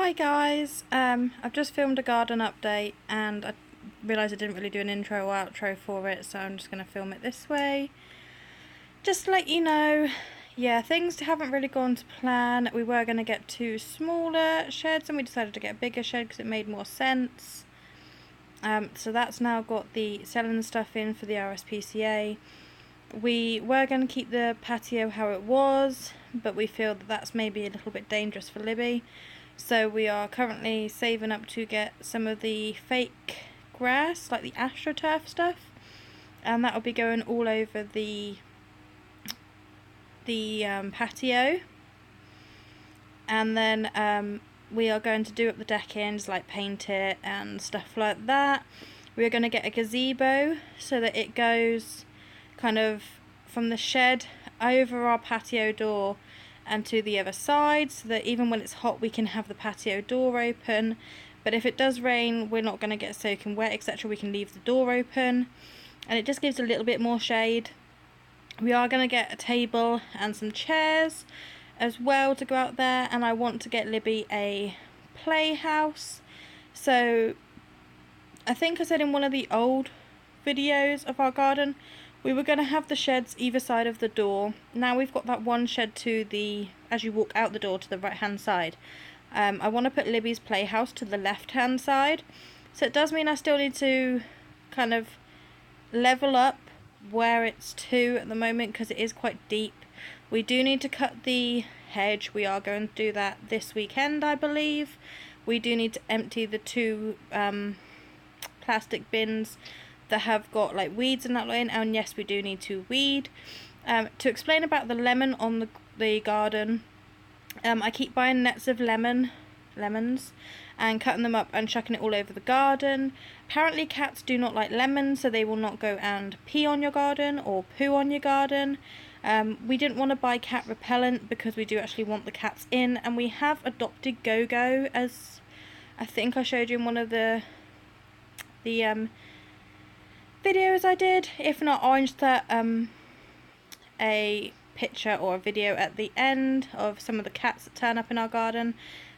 Hi guys, I've just filmed a garden update and I realised I didn't really do an intro or outro for it, so I'm just going to film it this way. Just to let you know, yeah, things haven't really gone to plan. We were going to get two smaller sheds and we decided to get a bigger shed because it made more sense. So that's now got the selling stuff in for the RSPCA. We were going to keep the patio how it was, but we feel that that's maybe a little bit dangerous for Libby. So we are currently saving up to get some of the fake grass, like the AstroTurf stuff, and that will be going all over the patio. And then we are going to do up the deck ends, like paint it and stuff like that. We are going to get a gazebo so that it goes kind of from the shed over our patio door and to the other side, so that even when it's hot we can have the patio door open, but if it does rain we're not going to get soaking wet, etc. We can leave the door open and it just gives a little bit more shade. We are going to get a table and some chairs as well to go out there, and I want to get Libby a playhouse. So I think I said in one of the old videos of our garden we were going to have the sheds either side of the door. Now we've got that one shed to the, as you walk out the door, to the right hand side. I want to put Libby's playhouse to the left hand side, so it does mean I still need to kind of level up where it's to at the moment because it is quite deep. We do need to cut the hedge. We are going to do that this weekend, I believe. We do need to empty the two plastic bins that have got like weeds and that in, and yes, we do need to weed. To explain about the lemon on the garden, I keep buying nets of lemons and cutting them up and chucking it all over the garden. Apparently cats do not like lemons, so they will not go and pee on your garden or poo on your garden. We didn't want to buy cat repellent because we do actually want the cats in, and we have adopted Go-Go, as I think I showed you in one of the videos I did. If not, I'll insert a picture or a video at the end of some of the cats that turn up in our garden.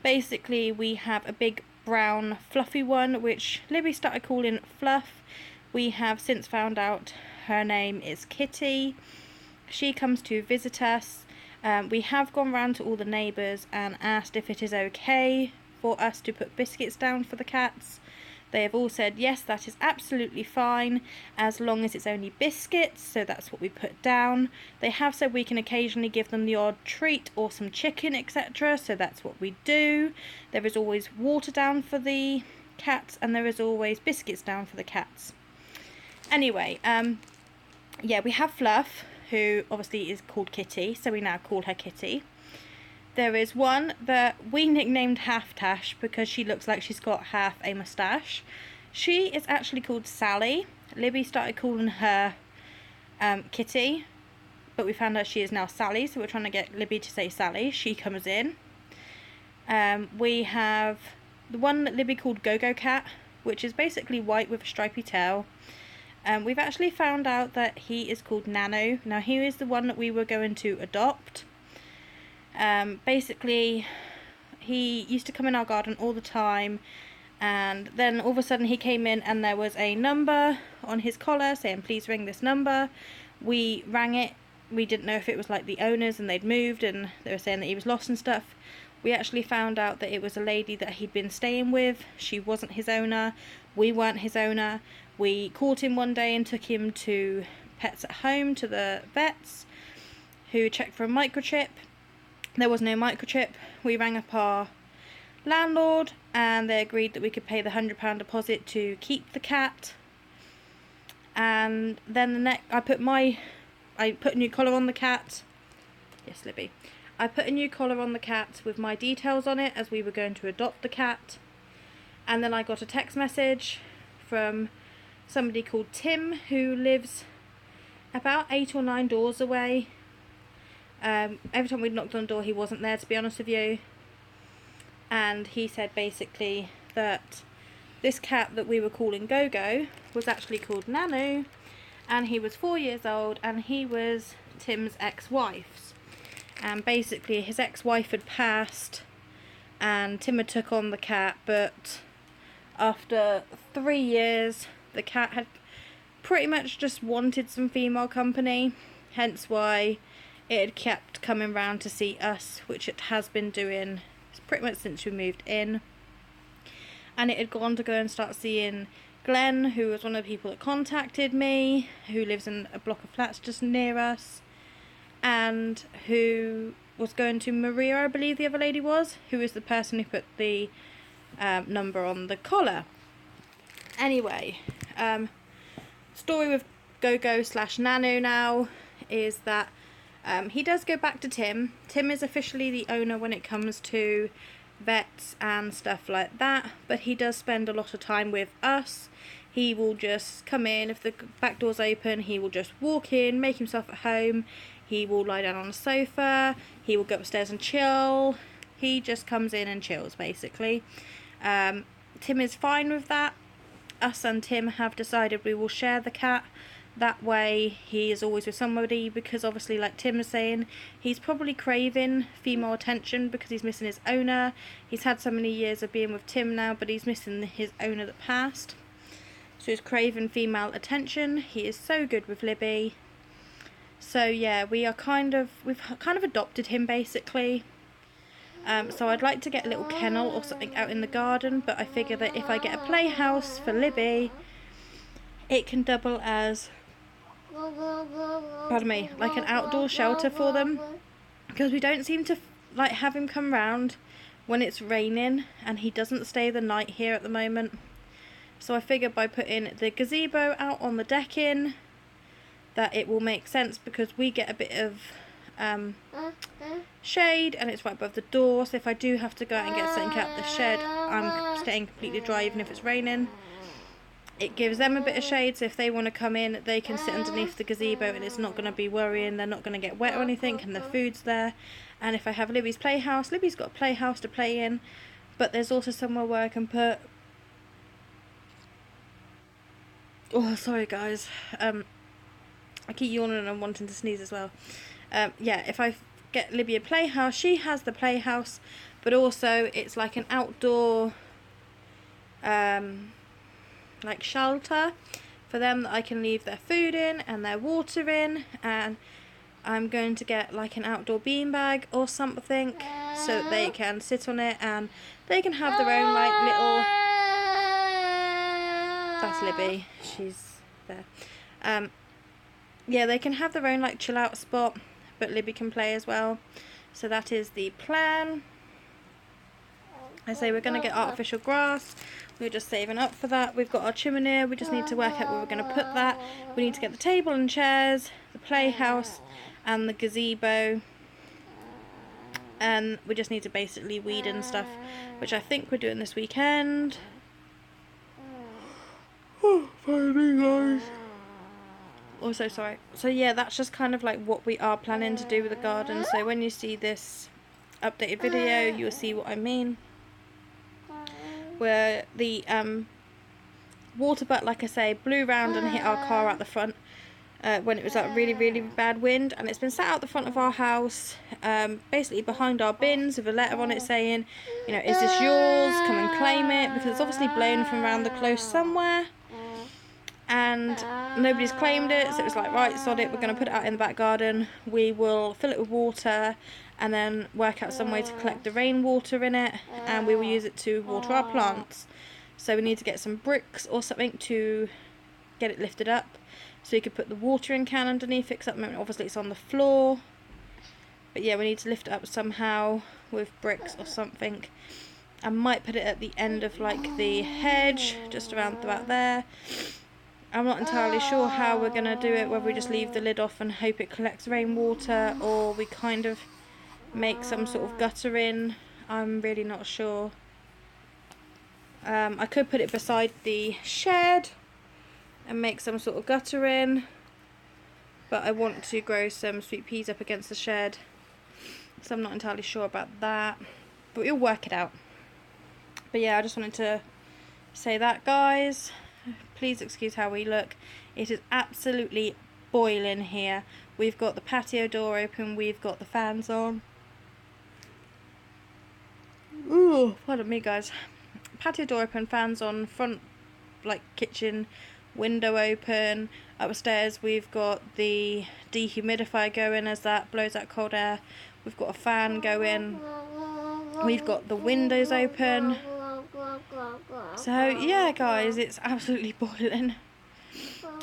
Basically, we have a big brown fluffy one which Libby started calling Fluff. We have since found out her name is Kitty. She comes to visit us. We have gone round to all the neighbours and asked if it is okay for us to put biscuits down for the cats. They have all said yes, that is absolutely fine, as long as it's only biscuits, so that's what we put down. They have said we can occasionally give them the odd treat or some chicken, etc., so that's what we do. There is always water down for the cats, and there is always biscuits down for the cats. Anyway, yeah, we have Fluff, who obviously is called Kitty, so we now call her Kitty. There is one that we nicknamed Half Tash because she looks like she's got half a moustache. She is actually called Sally. Libby started calling her Kitty, but we found out she is now Sally, so we're trying to get Libby to say Sally. She comes in. We have the one that Libby called Go-Go Cat, which is basically white with a stripy tail. We've actually found out that he is called Nano. Now, he is the one that we were going to adopt. Basically, he used to come in our garden all the time, and then all of a sudden he came in and there was a number on his collar saying please ring this number. We rang it. We didn't know if it was like the owners and they'd moved and they were saying that he was lost and stuff. We actually found out that it was a lady that he'd been staying with. She wasn't his owner. We weren't his owner. We caught him one day and took him to Pets at Home, to the vets, who checked for a microchip. There was no microchip. We rang up our landlord and they agreed that we could pay the £100 deposit to keep the cat. And then I put a new collar on the cat. Yes, Libby. I put a new collar on the cat with my details on it as we were going to adopt the cat. And then I got a text message from somebody called Tim who lives about 8 or 9 doors away. Every time we knocked on the door he wasn't there, to be honest with you, and he said basically that this cat that we were calling Go-Go was actually called Nanu, and he was 4 years old and he was Tim's ex-wife's, and basically his ex-wife had passed and Tim had took on the cat, but after 3 years the cat had pretty much just wanted some female company, hence why it had kept coming round to see us, which it has been doing pretty much since we moved in. And it had gone to go and start seeing Glenn, who was one of the people that contacted me, who lives in a block of flats just near us, and who was going to Maria, I believe the other lady was, who was the person who put the number on the collar. Anyway, story with Gogo/Nanu now is that he does go back to Tim. Tim is officially the owner when it comes to vets and stuff like that, but he does spend a lot of time with us. He will just come in, if the back door's open, he will just walk in, make himself at home. He will lie down on a sofa, he will go upstairs and chill. He just comes in and chills, basically. Tim is fine with that. Us and Tim have decided we will share the cat. That way he is always with somebody, because obviously, like Tim was saying, he's probably craving female attention because he's missing his owner. He's had so many years of being with Tim now, but he's missing his owner that passed. So he's craving female attention. He is so good with Libby. So yeah, we've kind of adopted him, basically. So I'd like to get a little kennel or something out in the garden, but I figure that if I get a playhouse for Libby, it can double as, pardon me, like an outdoor shelter for them, because we don't seem to like have him come round when it's raining, and he doesn't stay the night here at the moment. So I figured by putting the gazebo out on the decking that it will make sense, because we get a bit of shade and it's right above the door, so if I do have to go out and get something out the shed, I'm staying completely dry even if it's raining. It gives them a bit of shade, so if they want to come in, they can sit underneath the gazebo and it's not going to be worrying, they're not going to get wet or anything, and the food's there. And if I have Libby's playhouse, Libby's got a playhouse to play in, but there's also somewhere where I can put, oh sorry guys, I keep yawning and wanting to sneeze as well. Yeah, if I get Libby a playhouse, she has the playhouse, but also it's like an outdoor like shelter for them that I can leave their food in and their water in, and I'm going to get like an outdoor beanbag or something so that they can sit on it and they can have their own like little, that's Libby, she's there. Yeah, they can have their own like chill out spot, but Libby can play as well. So that is the plan. I say we're going to get artificial grass. We're just saving up for that. We've got our chimney. We just need to work out where we're going to put that. We need to get the table and chairs, the playhouse and the gazebo. And we just need to basically weed and stuff, which I think we're doing this weekend. Oh, finally guys. Also, sorry. So yeah, that's just kind of like what we are planning to do with the garden. So when you see this updated video, you'll see what I mean. Where the water butt, like I say, blew round and hit our car out the front when it was like really, really bad wind, and it's been sat out the front of our house, basically behind our bins with a letter on it saying, you know, is this yours? Come and claim it, because it's obviously blown from around the close somewhere. And nobody's claimed it, so it was like, right, sod it, we're going to put it out in the back garden. We will fill it with water and then work out some way to collect the rainwater in it, and we will use it to water our plants. So we need to get some bricks or something to get it lifted up, so you could put the watering can underneath it, because at the moment obviously it's on the floor. But yeah, we need to lift it up somehow with bricks or something. I might put it at the end of like the hedge, just around about there. I'm not entirely sure how we're going to do it, whether we just leave the lid off and hope it collects rainwater, or we kind of make some sort of gutter in. I'm really not sure. I could put it beside the shed and make some sort of gutter in, but I want to grow some sweet peas up against the shed, so I'm not entirely sure about that, but we'll work it out. But yeah, I just wanted to say that, guys. Please excuse how we look. It is absolutely boiling here. We've got the patio door open, we've got the fans on. Ooh, pardon me, guys. Patio door open, fans on, front like kitchen window open. Upstairs we've got the dehumidifier going as that blows out cold air. We've got a fan going. We've got the windows open. So yeah, guys, it's absolutely boiling.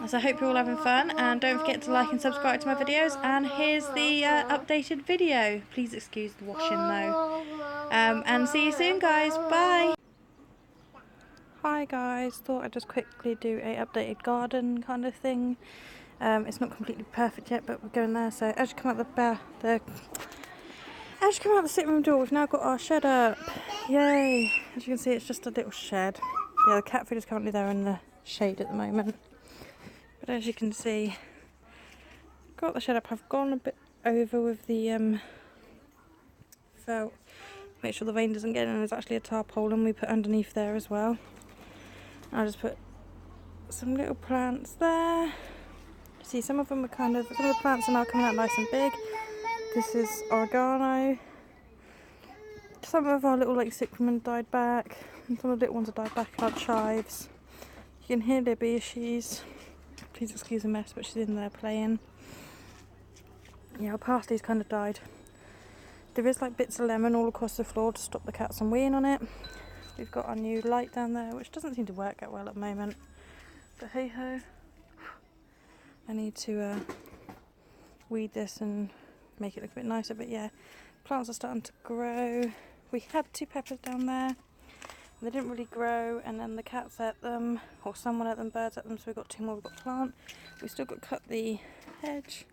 So I hope you're all having fun, and don't forget to like and subscribe to my videos. And here's the updated video. Please excuse the washing though. And see you soon, guys. Bye. Hi guys, thought I'd just quickly do a updated garden kind of thing. It's not completely perfect yet, but we're going there. So as you come out the sitting room door, we've now got our shed up. Yay! As you can see, it's just a little shed. Yeah, the cat food is currently there in the shade at the moment. But as you can see, got the shed up. I've gone a bit over with the felt. Make sure the rain doesn't get in. There's actually a tarpaulin we put underneath there as well. I'll just put some little plants there. See, some of the plants are now coming out nice and big. This is oregano. Some of our little like cyclamen died back, and some of the little ones have died back. Our chives. You can hear Libby. Please excuse the mess, but she's in there playing. Yeah, our parsley's kind of died. There is like bits of lemon all across the floor to stop the cats from weeing on it. We've got our new light down there, which doesn't seem to work that well at the moment. But hey ho. I need to weed this and make it look a bit nicer. But yeah, plants are starting to grow. We had 2 peppers down there. They didn't really grow, and then the cats ate them, or someone ate them, birds ate them, so we've got 2 more we've got to plant. We've still got to cut the hedge,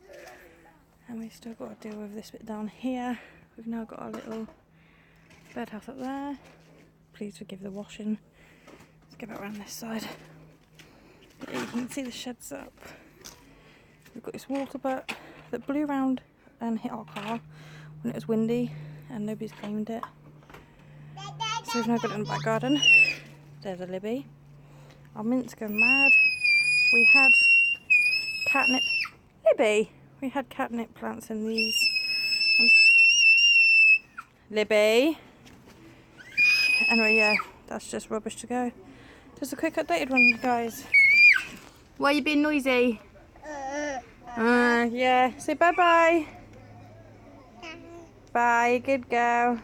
and we've still got to deal with this bit down here. We've now got our little birdhouse up there. Please forgive the washing. Let's go back around this side. But yeah, you can see the sheds up. We've got this water butt that blew around and hit our car when it was windy, and nobody's claimed it. So we've now got it in the back garden. There's a Libby. Our mint's going mad. We had catnip. Libby! We had catnip plants in these. Libby! Anyway, yeah, that's just rubbish to go. Just a quick updated one, guys. Why are you being noisy? Yeah. Say bye-bye. Bye, good girl.